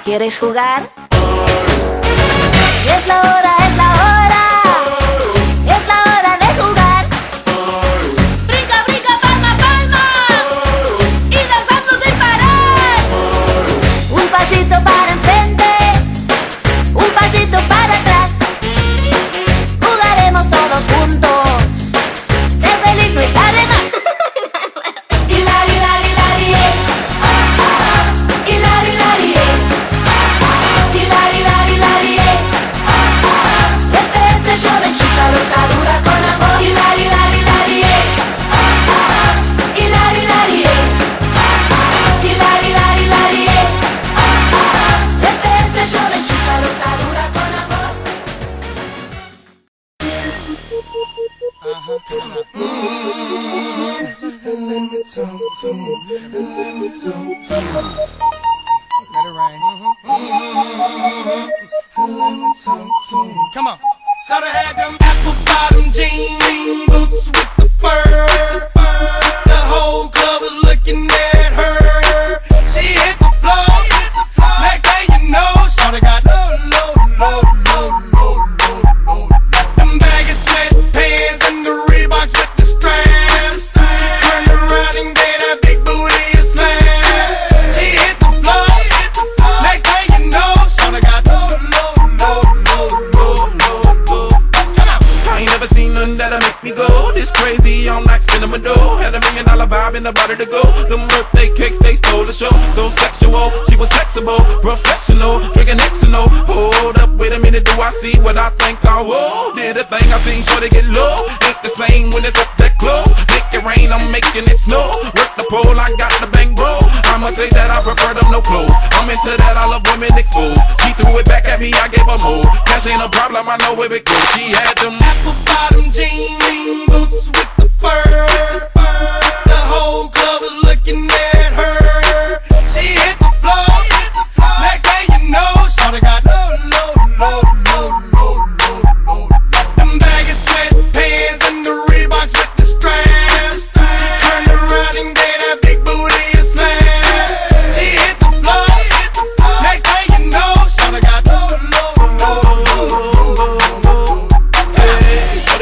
¿Quieres jugar? Es la hora, es la hora. Es la hora de jugar. Brinca, brinca, palma, palma. Y danzando sin parar. Un pasito para enfrente, un pasito para atrás. Jugaremos todos juntos. Ser feliz no está de más. Come on. Shoulda had them apple bottom jean boots with the fur. The whole club was looking at her. She hit the floor. Next thing you know, shoulda got low. Them baggy sweatpants and the Reeboks with the straps. Turned around and gave that big booty a slam. She hit the floor. Next thing you know, shoulda got low. Seen nothing that'll make me go this crazy on like spinning my dough. Had $1 million vibe in the body to go. Them birthday cakes, they stole the show. So sexual, she was flexible, professional, drinking Xano. Hold up, wait a minute, do I see what I think I will? Did a thing I seen, sure to get low. Ain't the same when it's up that close. Make it rain, I'm making it snow. Work the pole, I got the bang bro. I must say that I prefer them no clothes. I'm into that, I love women exposed. She threw it back at me, I gave her more. Cash ain't a problem, I know where it goes. She had them apple bottom jean boots with the fur. The whole club was looking at her. She hit the floor. Next thing you know, shawty got low. Them baggy sweatpants and the Reeboks with the straps. Turned around and gave that big booty a slam. She hit the floor. Next thing you know, shawty got low.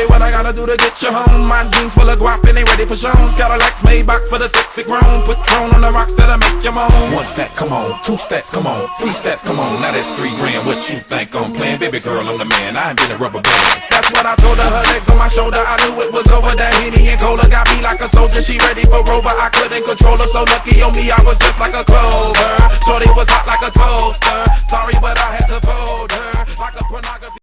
What I gotta do to get you home? My jeans full of guap and they ready for shows. Cadillacs, Maybach for the sexy grown. Patron on the rocks that'll make you moan. 1 stack, come on. 2 stacks, come on. 3 stacks, come on. Now that's 3 grand. What you think I'm playing? Baby girl, I'm the man. I ain't been a rubber band. That's what I told her. Her legs on my shoulder. I knew it was over. That Henny and Cola got me like a soldier. She ready for Rover. I couldn't control her. So lucky on me, I was just like a clover. Shorty was hot like a toaster. Sorry, but I had to fold her like a pornography.